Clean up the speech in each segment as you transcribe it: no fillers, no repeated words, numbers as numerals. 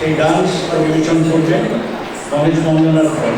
সেই ডান্স পরিবেশন করবেন রমেশ মন্ডলার ফল।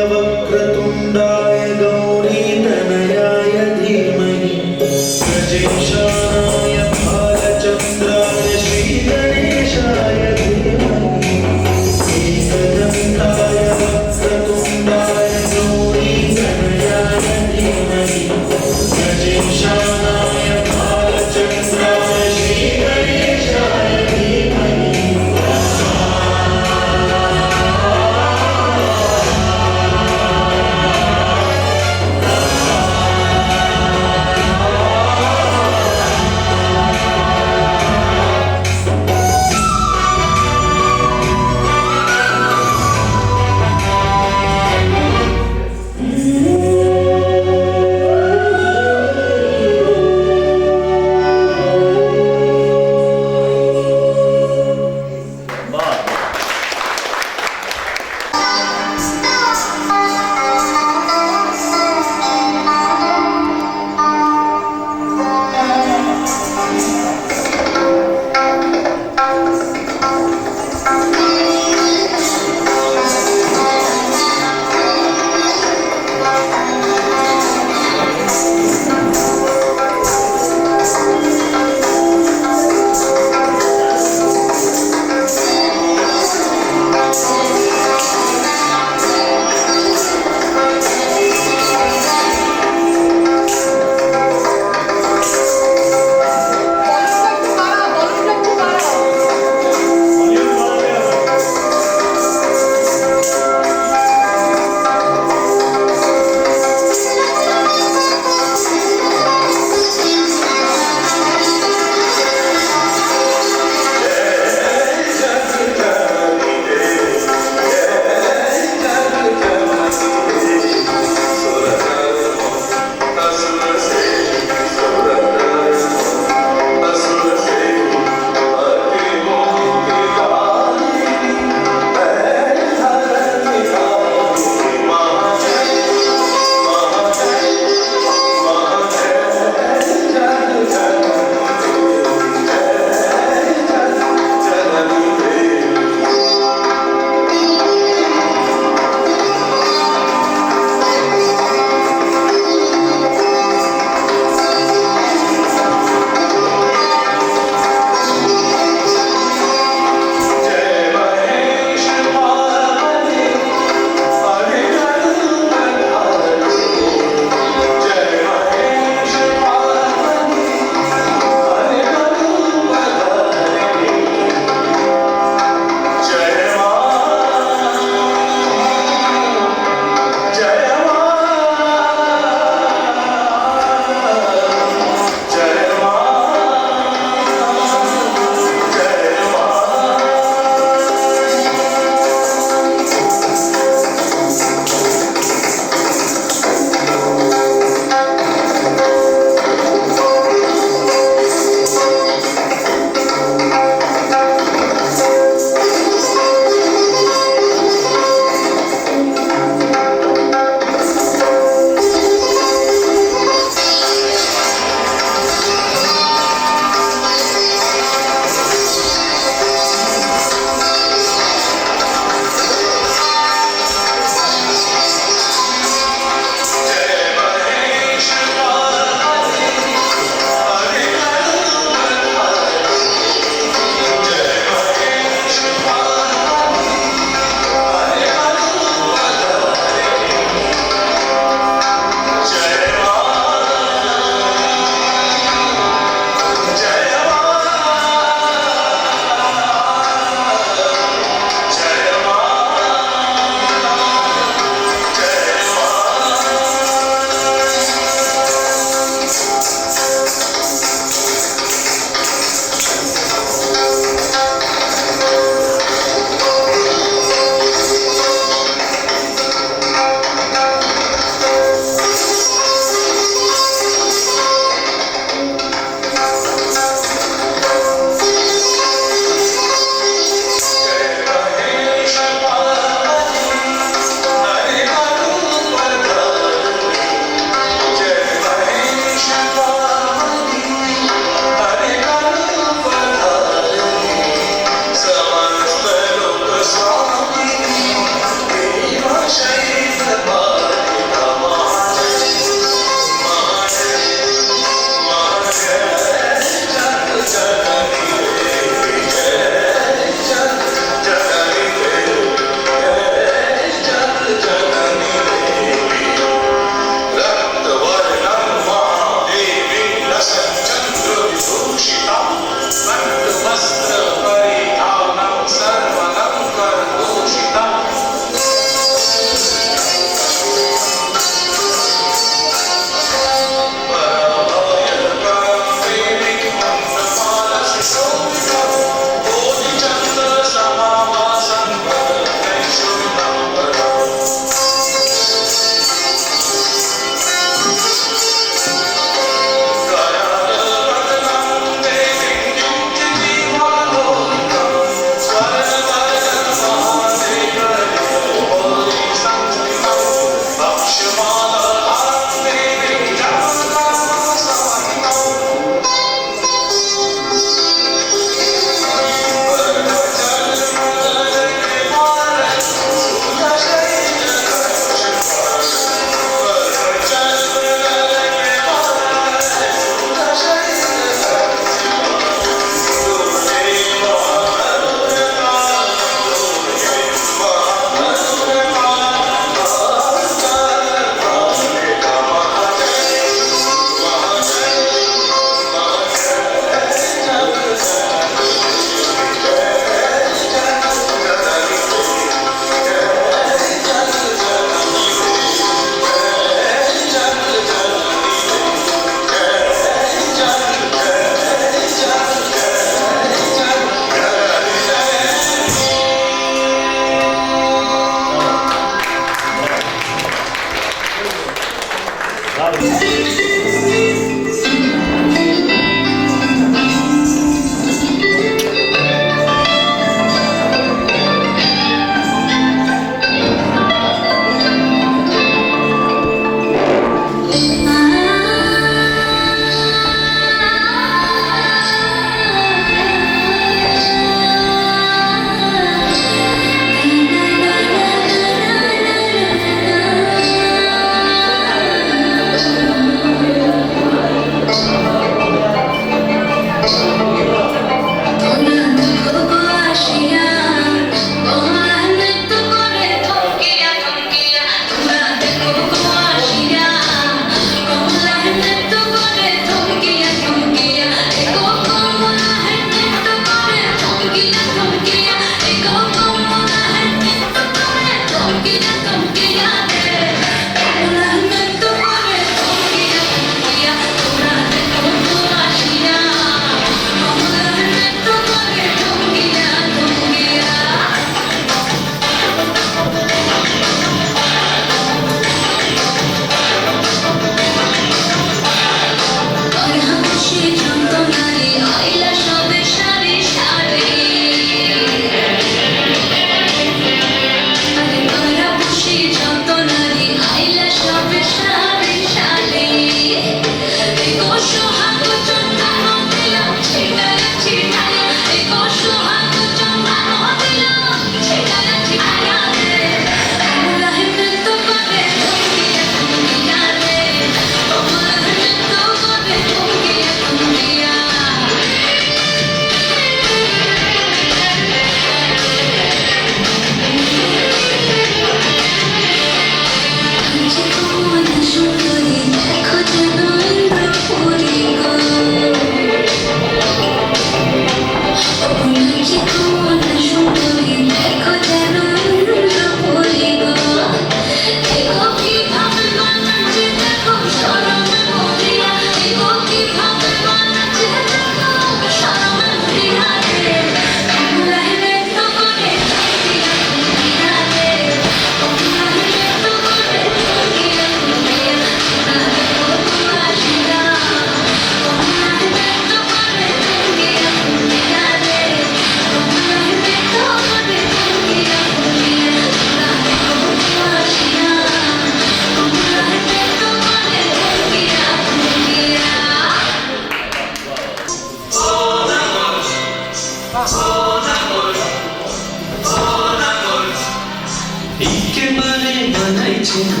একেবারে মানাইছে না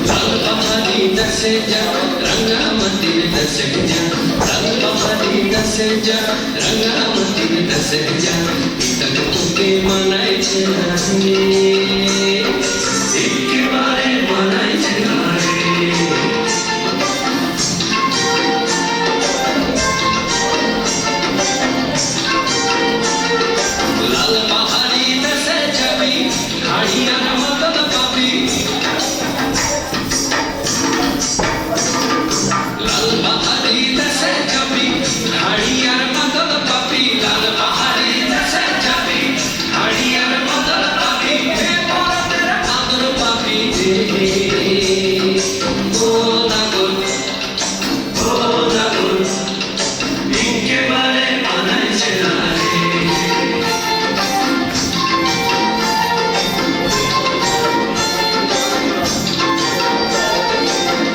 লাল পাহাড়ি দশে যা রঙ্গামতির দশে যা লাল পাহাড়ি দশে যা রঙ্গামতির দশে যা তক তোকে মানাইছে না একেবারে মানাইছে না লাল পাহাড়ি দশে যাবি হাড়িয়ার মতন পাবি লাল পাহাড়ি দশে যাবি হাড়িয়ার মতন পাবি লাল পাহাড়ি দশে যাবি হাড়িয়ার মতন পাবি হে পরাতের আদর পাবি ও নাগর একেবারে মানাইছে না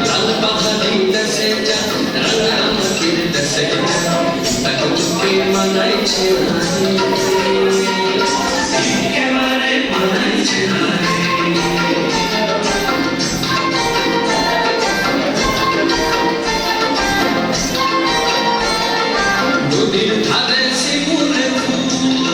লাল পাহাড়ি দশে যা রঙ্গামতির দশে যা তক তোকে মানাইছে না একেবারে মানাইছে না নদীর ধারে শিমুলে ফুল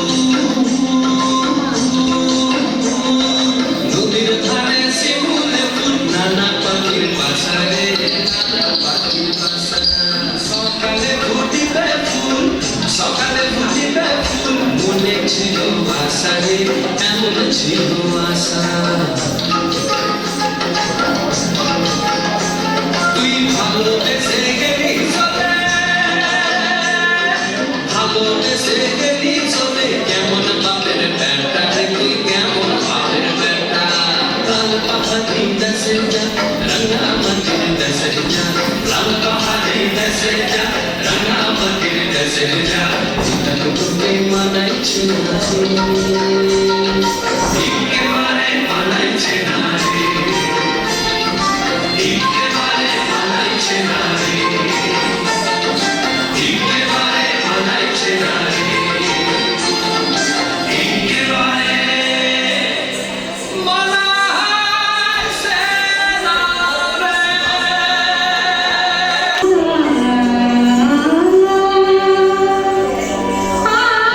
নদীর ধারে শিমুলে ফুল নানা পাখির বাসা রে নানা পাখির বাসা সকালে ফুটিবে ফুল সকালে ফুটিবে ফুল মনে ছিল আশা রে এমন ছিল আশা তুই ভালোবেসে গেলি চলে ভালোবেসে গেলি চলে কেমন বাপের বেটা রে তুই কেমন বাপের বেটা লাল পাহাড়ি দশে যা রঙ্গামতির দশে যা লাল পাহাড়ি দশে যা রঙ্গামতির দশে যা তক তোকে মানাইছে না একেবারে মানাইছে না একেবারে মানাইছে না একেবারে মানাইছে না একেবারে মানাইছে না Ah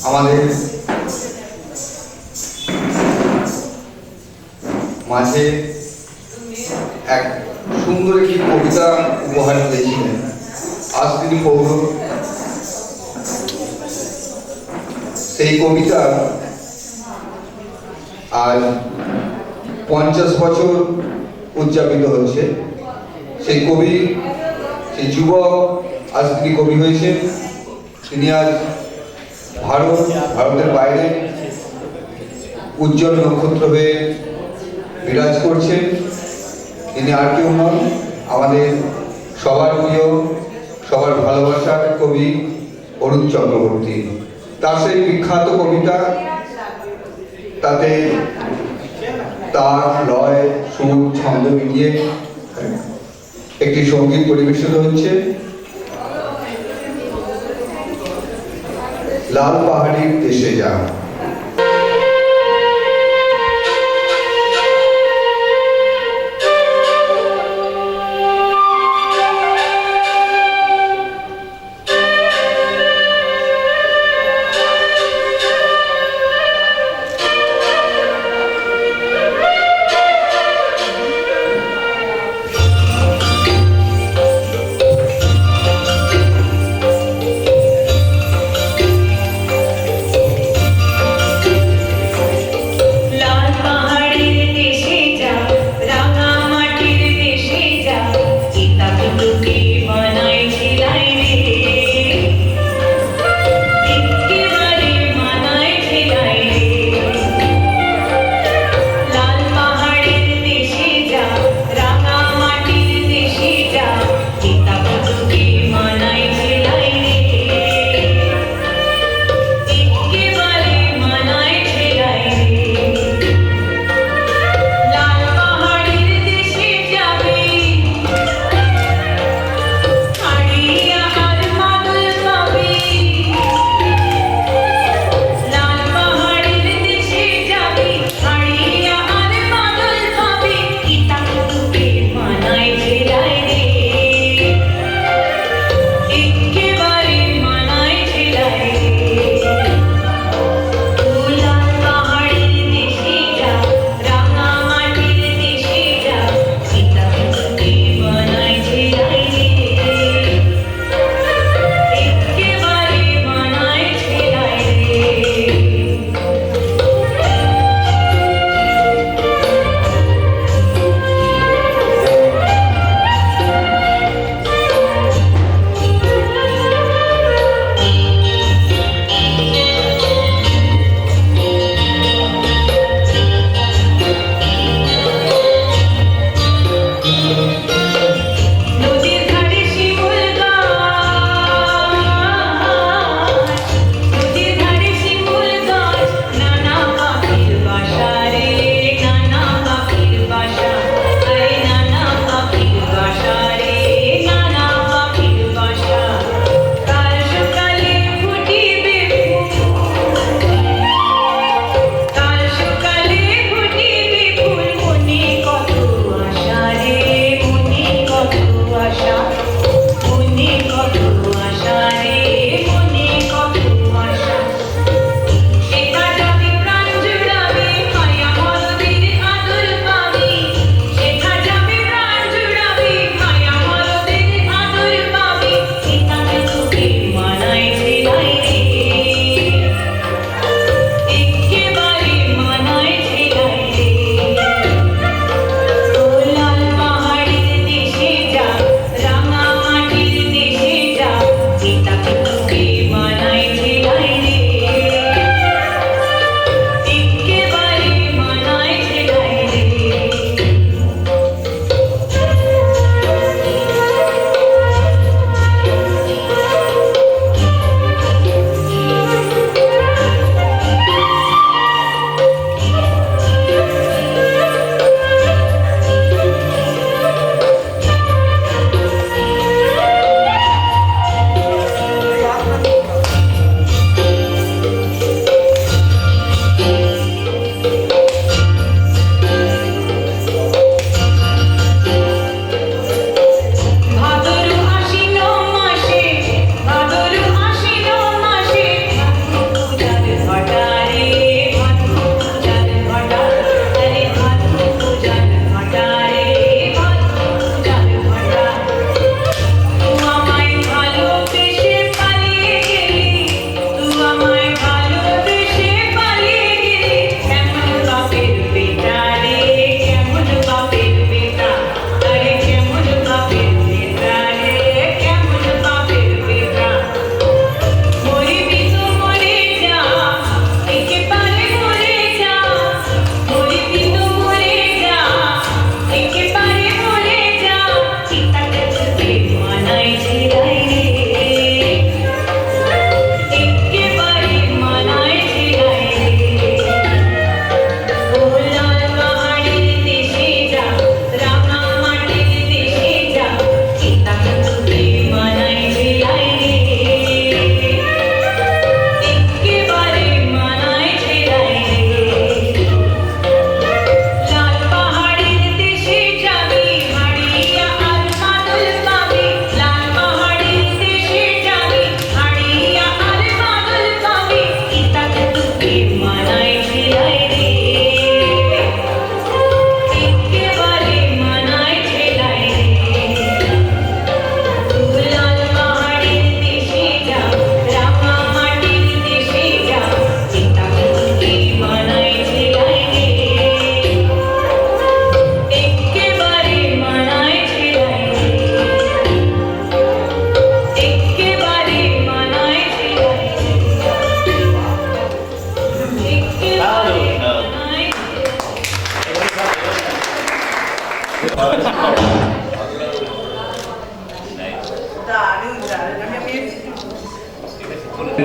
আমাদের মাঝে এক সুন্দর একটি কবিতা উপহার দিয়েছিলেন। আজ তিনি পৌর। সেই কবিতা আজ 50 বছর উদযাপিত হচ্ছে। সেই কবি, সেই যুবক আজ তিনি কবি হয়েছেন। তিনি আজ ভারতের বাইরে উজ্জ্বল নক্ষত্র হয়ে বিরাজ করছেন। তিনি আর কেউ নন, আমাদের সবার প্রিয়, সবার ভালোবাসার কবি অরুণ চক্রবর্তী। তার সেই বিখ্যাত কবিতা, তাতে তার লয়, সুর, ছন্দ মিলিয়ে একটি সঙ্গীত পরিবেশিত হচ্ছে। লাল পাহাড়ির দেশে যা।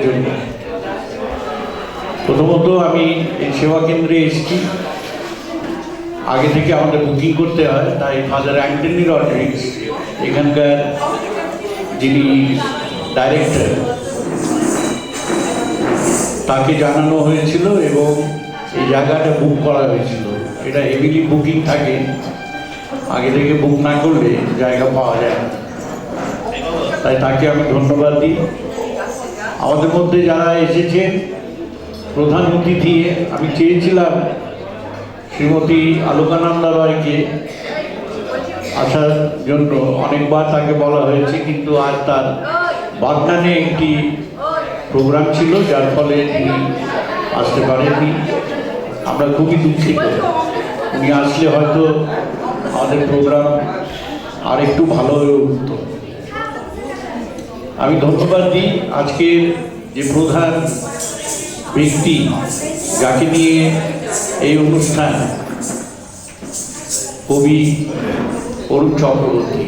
জন্য প্রথমত আমি এই সেবা কেন্দ্রে এসেছি, আগে থেকে আমাদের বুকিং করতে হয়, তাই ফাদার অ্যান্টনি রডরিক্স এখানকার যিনি ডাইরেক্টর তাকে জানানো হয়েছিল এবং এই জায়গাটা বুক করা হয়েছিল। এটা হেভিলি বুকিং থাকে, আগে থেকে বুক না করলে জায়গা পাওয়া যায় না, তাই তাকে আমি ধন্যবাদ দিই। আমাদের মধ্যে যারা এসেছেন প্রধান অতিথি, আমি চেয়েছিলাম শ্রীমতী আলোকানন্দা রয়কে আসার জন্য, অনেকবার তাকে বলা হয়েছে, কিন্তু আজ তার বাগনানে একটি প্রোগ্রাম ছিল যার ফলে তিনি আসতে পারেননি। আমরা খুবই দুঃখিত। উনি আসলে হয়তো আমাদের প্রোগ্রাম আর একটু ভালো হয়ে উঠত। আমি ধন্যবাদ দিই আজকের যে প্রধান ব্যক্তি যাকে নিয়ে এই অনুষ্ঠান, কবি অরুণ চক্রবর্তী।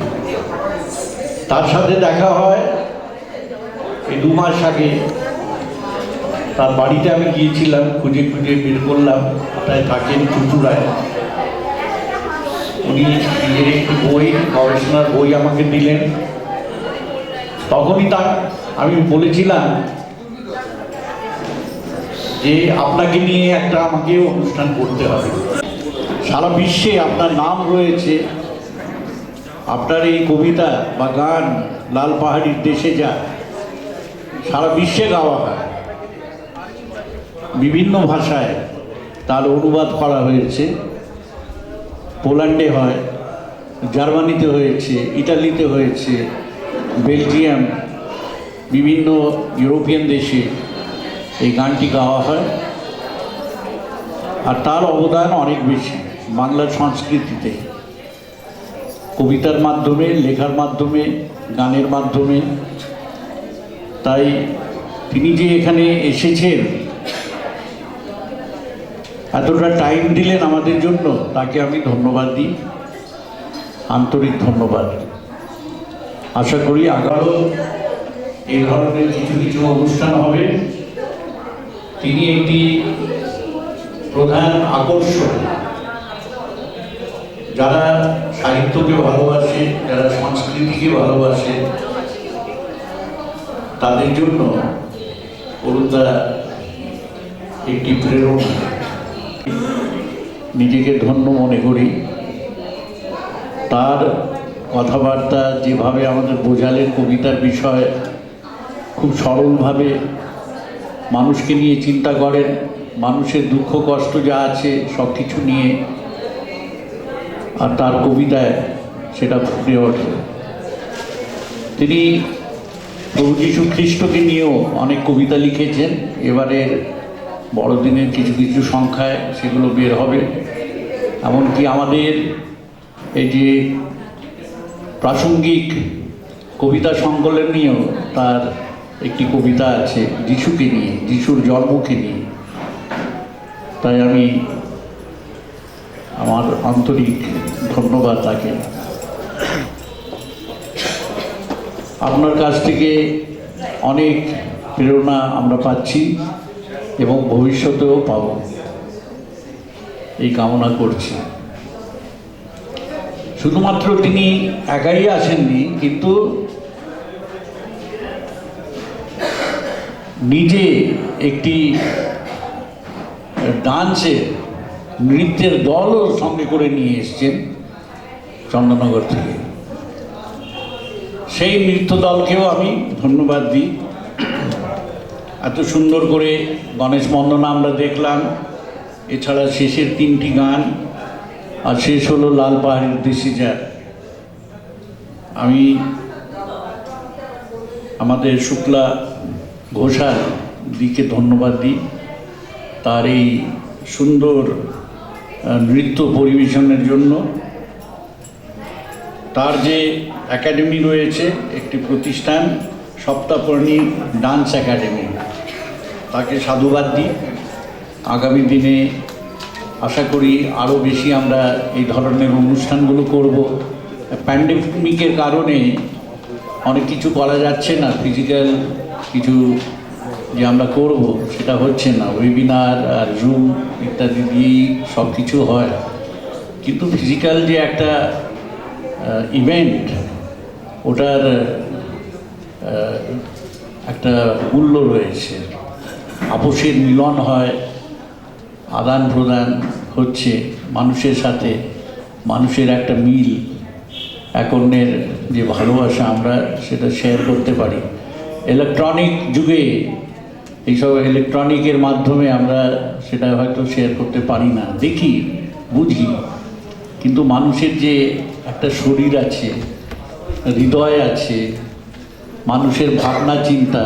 তার সাথে দেখা হয় এই 2 মাস আগে। তার বাড়িতে আমি গিয়েছিলাম, খুঁজে খুঁজে বের করলাম, তাই থাকেন চুচুড়ায়। উনি নিজের একটি বই, গবেষণার বই আমাকে দিলেন। তখনই আমি বলেছিলাম যে আপনাকে নিয়ে একটা আমাকে অনুষ্ঠান করতে হবে। সারা বিশ্বে আপনার নাম রয়েছে, আপনার এই কবিতা বা গান লাল পাহাড়ির দেশে যা সারা বিশ্বে গাওয়া হয়, বিভিন্ন ভাষায় তার অনুবাদ করা হয়েছে। পোল্যান্ডে হয়, জার্মানিতে হয়েছে, ইটালিতে হয়েছে, বেলজিয়াম, বিভিন্ন ইউরোপিয়ান দেশে এই গানটি গাওয়া হয়। আর তার অবদান অনেক বেশি বাংলার সংস্কৃতিতে, কবিতার মাধ্যমে, লেখার মাধ্যমে, গানের মাধ্যমে। তাই তিনি যে এখানে এসেছেন, এতটা টাইম দিলেন আমাদের জন্য, তাকে আমি ধন্যবাদ দিই, আন্তরিক ধন্যবাদ। আশা করি আগামী এই ধরনের কিছু কিছু অনুষ্ঠান হবে। তিনি একটি প্রধান আকর্ষণ, যারা সাহিত্যকে ভালোবাসে, যারা সংস্কৃতিকে ভালোবাসে, তাদের জন্য অরুণদা একটি প্রেরণা। নিজেকে ধন্য মনে করি। তার কথাবার্তা যেভাবে আমাদের বোঝালেন, কবিতার বিষয় খুব সরলভাবে মানুষকে নিয়ে চিন্তা করেন, মানুষের দুঃখ কষ্ট যা আছে সব কিছু নিয়ে, আর তার কবিতায় সেটা ফুটে ওঠে। তিনি প্রভু যীশু খ্রিস্টকে নিয়েও অনেক কবিতা লিখেছেন। এবারের বড়দিনের কিছু কিছু সংখ্যায় সেগুলো বের হবে। এমনকি আমাদের এই যে প্রাসঙ্গিক কবিতা সংকলন নিয়েও তার একটি কবিতা আছে যিশুকে নিয়ে, যিশুর জন্মকে নিয়ে। তাই আমি আমার আন্তরিক ধন্যবাদ তাকে। আপনার কাছ থেকে অনেক প্রেরণা আমরা পাচ্ছি এবং ভবিষ্যতেও পাব, এই কামনা করছি। শুধুমাত্র তিনি একাই আসেননি, কিন্তু নিজে একটি ডান্সের, নৃত্যের দলও সঙ্গে করে নিয়ে এসছেন চন্দননগর থেকে। সেই নৃত্য দলকেও আমি ধন্যবাদ দিই। এত সুন্দর করে গণেশ বন্দনা আমরা দেখলাম, এছাড়া শেষের 3টি গান, আর শেষ হলো লাল পাহাড়ির দেশে যা। আমি আমাদের শুক্লা ঘোষাল দিকে ধন্যবাদ দিই তার এই সুন্দর নৃত্য পরিবেশনের জন্য। তার যে একাডেমি রয়েছে, একটি প্রতিষ্ঠান সপ্তাহপর্ণী ডান্স একাডেমি, তাকে সাধুবাদ দিই। আগামী দিনে আশা করি আরও বেশি আমরা এই ধরনের অনুষ্ঠানগুলো করব। প্যান্ডেমিকের কারণে অনেক কিছু করা যাচ্ছে না, ফিজিক্যাল কিছু যে আমরা করব সেটা হচ্ছে না, ওয়েবিনার আর জুম ইত্যাদি দিয়েই সব কিছু হয়, কিন্তু ফিজিক্যাল যে একটা ইভেন্ট, ওটার একটা মূল্য রয়েছে। আপোষের মিলন হয়, আদান প্রদান হচ্ছে মানুষের সাথে, মানুষের একটা মিল, এক অন্যের যে ভালোবাসা আমরা সেটা শেয়ার করতে পারি। ইলেকট্রনিক যুগে এইসব ইলেকট্রনিকের মাধ্যমে আমরা সেটা হয়তো শেয়ার করতে পারি না, দেখি বুঝি, কিন্তু মানুষের যে একটা শরীর আছে, হৃদয় আছে, মানুষের ভাবনা চিন্তা,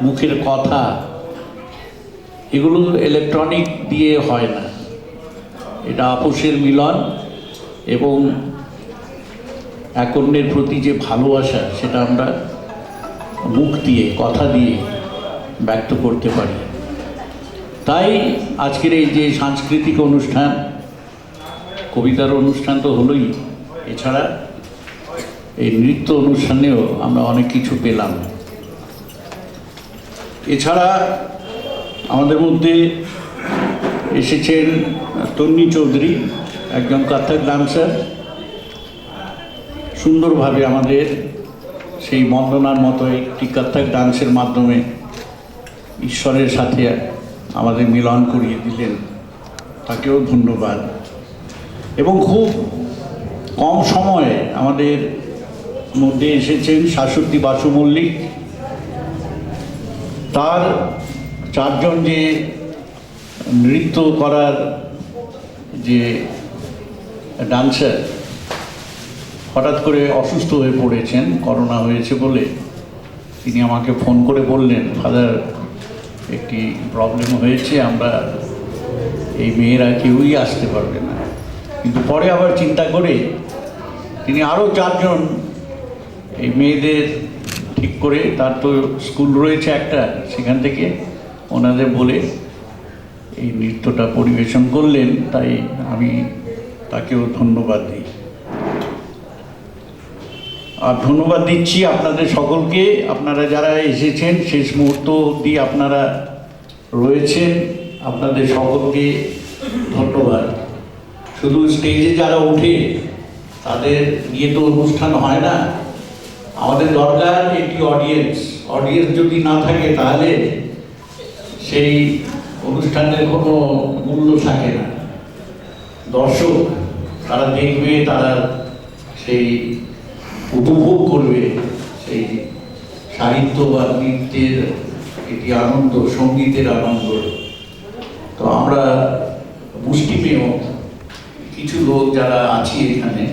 মুখের কথা, এগুলো ইলেকট্রনিক দিয়ে হয় না। এটা আপোষের মিলন এবং এক অন্যের প্রতি যে ভালোবাসা সেটা আমরা মুখ দিয়ে, কথা দিয়ে ব্যক্ত করতে পারি। তাই আজকের এই যে সাংস্কৃতিক অনুষ্ঠান, কবিতার অনুষ্ঠান তো হলোই, এছাড়া এই নৃত্য অনুষ্ঠানেও আমরা অনেক কিছু পেলাম। এছাড়া আমাদের মধ্যে এসেছেন তন্নি চৌধুরী, একজন কত্থক ডান্সার, সুন্দরভাবে আমাদের সেই বন্দনার মতো একটি কত্থক ডান্সের মাধ্যমে ঈশ্বরের সাথে আমাদের মিলন করিয়ে দিলেন, তাকেও ধন্যবাদ। এবং খুব কম সময়ে আমাদের মধ্যে এসেছেন শাশ্বতী বাসু মল্লিক। তার চারজন যে নৃত্য করার যে ডান্সার হঠাৎ করে অসুস্থ হয়ে পড়েছেন, করোনা হয়েছে বলে তিনি আমাকে ফোন করে বললেন, ফাদার একটি প্রবলেম হয়েছে, আমরা এই মেয়েরা কেউই আসতে পারবে না। কিন্তু পরে আবার চিন্তা করে তিনি আরও চারজন এই মেয়েদের ঠিক করে, তার তো স্কুল রয়েছে একটা, সেখান থেকে ওনাদের বলে এই নৃত্যটা পরিবেশন করলেন। তাই আমি তাকেও ধন্যবাদ দিই। আর ধন্যবাদ দিচ্ছি আপনাদের সকলকে, আপনারা যারা এসেছেন, শেষ মুহূর্ত অবধি আপনারা রয়েছেন, আপনাদের সকলকে ধন্যবাদ। শুধু স্টেজে যারা ওঠে তাদের নিয়ে তো অনুষ্ঠান হয় না, আমাদের দরকার একটি অডিয়েন্স। অডিয়েন্স যদি না থাকে তাহলে সেই অনুষ্ঠানের কোনো মূল্য থাকে না। দর্শক তারা দেখবে, তারা সেই উপভোগ করবে সেই সাহিত্য বা নৃত্যের একটি আনন্দ, সঙ্গীতের আনন্দ। তো আমরা মুষ্টিমেয় কিছু লোক যারা আছি এখানে,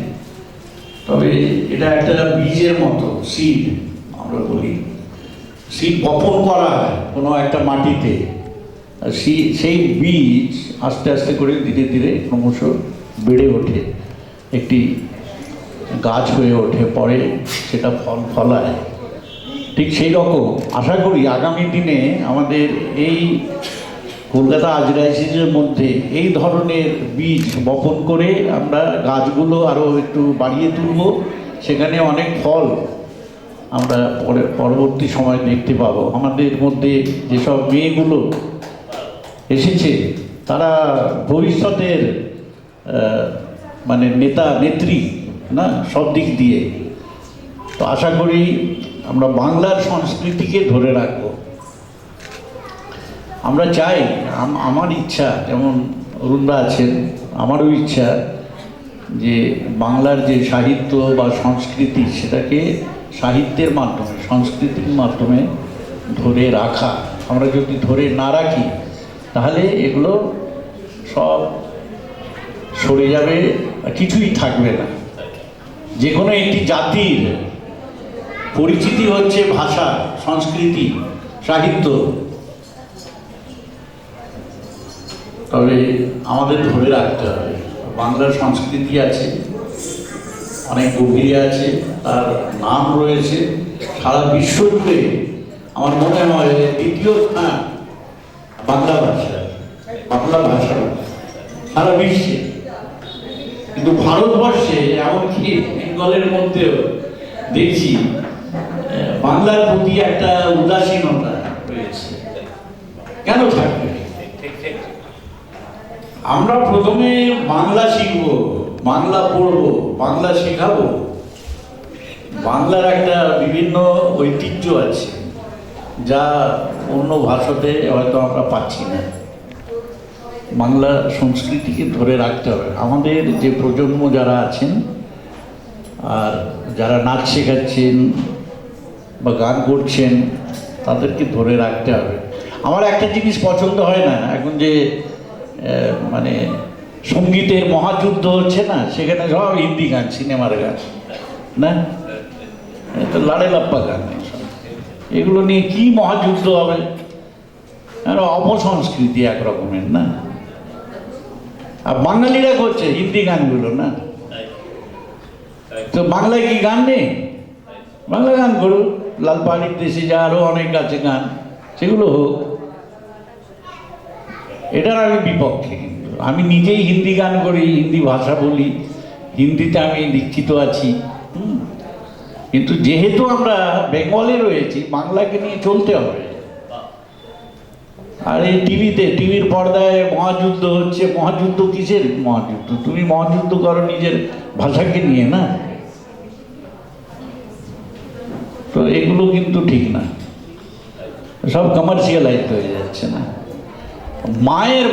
তবে এটা একটা বীজের মতো, সিড আমরা বলি, সিড বপন করা হয় কোনো একটা মাটিতে, আর সেই বীজ আস্তে আস্তে করে ধীরে ধীরে ক্রমশ বেড়ে ওঠে, একটি গাছ হয়ে ওঠে, পরে সেটা ফল ফলায়। ঠিক সেই রকম আশা করি আগামী দিনে আমাদের এই কলকাতা আজরাইসিসের মধ্যে এই ধরনের বীজ বপন করে আমরা গাছগুলো আরও একটু বাড়িয়ে তুলব, সেখানে অনেক ফল আমরা পরবর্তী সময় দেখতে পাবো। আমাদের মধ্যে যেসব মেয়েগুলো এসেছে তারা ভবিষ্যতের মানে নেতা নেত্রী না, সব দিক দিয়ে। তো আশা করি আমরা বাংলার সংস্কৃতিকে ধরে রাখব। আমরা চাই, আমার ইচ্ছা, যেমন অরুণদা আছেন, আমারও ইচ্ছা যে বাংলার যে সাহিত্য বা সংস্কৃতি সেটাকে সাহিত্যের মাধ্যমে, সংস্কৃতির মাধ্যমে ধরে রাখা। আমরা যদি ধরে না রাখি তাহলে এগুলো সব সরে যাবে, কিছুই থাকবে না। যে কোনো একটি জাতির পরিচিতি হচ্ছে ভাষা, সংস্কৃতি, সাহিত্য। তবে আমাদের ধরে রাখতে হবে। বাংলার সংস্কৃতি আছে, অনেক গভীরে আছে, তার নাম রয়েছে সারা বিশ্ব জুড়ে। আমার মনে হয় দ্বিতীয় স্থান বাংলা ভাষা, বাংলা ভাষা সারা বিশ্বে। কিন্তু ভারতবর্ষে এমনকি বেঙ্গলের মধ্যেও দেখছি বাংলার প্রতি একটা উদাসীনতা রয়েছে। কেন থাকবে? আমরা প্রথমে বাংলা শিখব, বাংলা পড়ব, বাংলা শেখাবো। বাংলার একটা বিভিন্ন ঐতিহ্য আছে যা অন্য ভাষাতে হয়তো আমরা পাচ্ছি না। বাংলা সংস্কৃতিকে ধরে রাখতে হবে। আমাদের যে প্রজন্ম যারা আছেন আর যারা নাচ শেখাচ্ছেন বা গান করছেন তাদেরকে ধরে রাখতে হবে। আমার একটা জিনিস পছন্দ হয় না, এখন যে মানে সঙ্গীতের মহাযুদ্ধ হচ্ছে না, সেখানে সব হিন্দি গান, সিনেমার গান, না তো লাড়ে লাপ্পা গান, এগুলো নিয়ে কি মহাযুদ্ধ হবে? আর অপসংস্কৃতি এক রকমের, না? আর বাঙালিরা করছে হিন্দি গানগুলো, না? তো বাংলায় কি গান নেই? বাংলা গান করুক, লাল পাহাড়ির দেশে যা আরও অনেক আছে গান, সেগুলো হোক। এটার আমি বিপক্ষে। কিন্তু আমি নিজেই হিন্দি গান করি, হিন্দি ভাষা বলি, হিন্দিতে আমি দীক্ষিত আছি। কিন্তু যেহেতু আমরা বেঙ্গলে রয়েছি, বাংলাকে নিয়ে চলতে হবে। আর এই টিভির পর্দায় মহাযুদ্ধ হচ্ছে, মহাযুদ্ধ কিসের মহাযুদ্ধ? তুমি মহাযুদ্ধ করো নিজের ভাষাকে নিয়ে, না? তো এগুলো কিন্তু ঠিক না, সব কমার্শিয়ালাইজ হয়ে যাচ্ছে, না? মায়ের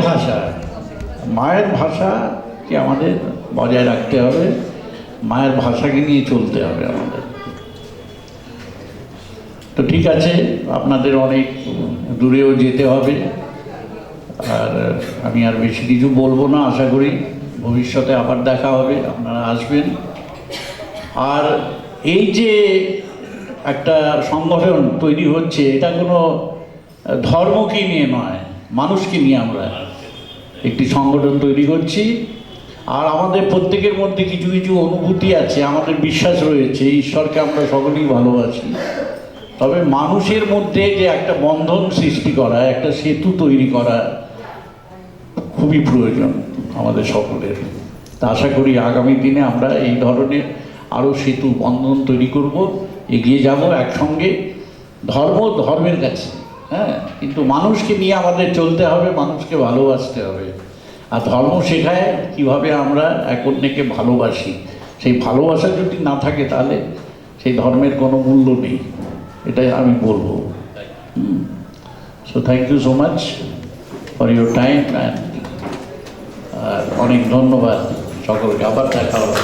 ভাষাকে আমাদের বজায় রাখতে হবে, মায়ের ভাষাকে নিয়ে চলতে হবে আমাদের। তো ঠিক আছে, আপনাদের অনেক দূরেও যেতে হবে, আর আমি আর বেশি কিছু বলবো না। আশা করি ভবিষ্যতে আবার দেখা হবে, আপনারা আসবেন। আর এই যে একটা সংগঠন তৈরি হচ্ছে, এটা কোনো ধর্মকে নিয়ে নয়, মানুষকে নিয়ে আমরা একটি সংগঠন তৈরি করছি। আর আমাদের প্রত্যেকের মধ্যে কিছু কিছু অনুভূতি আছে, আমাদের বিশ্বাস রয়েছে, ঈশ্বরকে আমরা সকলেই ভালোবাসি। তবে মানুষের মধ্যে যে একটা বন্ধন সৃষ্টি করা, একটা সেতু তৈরি করা খুবই প্রয়োজন আমাদের সকলের। তা আশা করি আগামী দিনে আমরা এই ধরনের আরও সেতু বন্ধন তৈরি করব, এগিয়ে যাব একসঙ্গে, ধর্মের কাছে, হ্যাঁ। কিন্তু মানুষকে নিয়ে আমাদের চলতে হবে, মানুষকে ভালোবাসতে হবে। আর ধর্ম শেখায় কীভাবে আমরা এক অন্যকে ভালোবাসি। সেই ভালোবাসা যদি না থাকে তাহলে সেই ধর্মের কোনো মূল্য নেই, এটাই আমি বলবো। So thank you so much for your time, and অনেক ধন্যবাদ সকলকে। আবার দেখা হবে।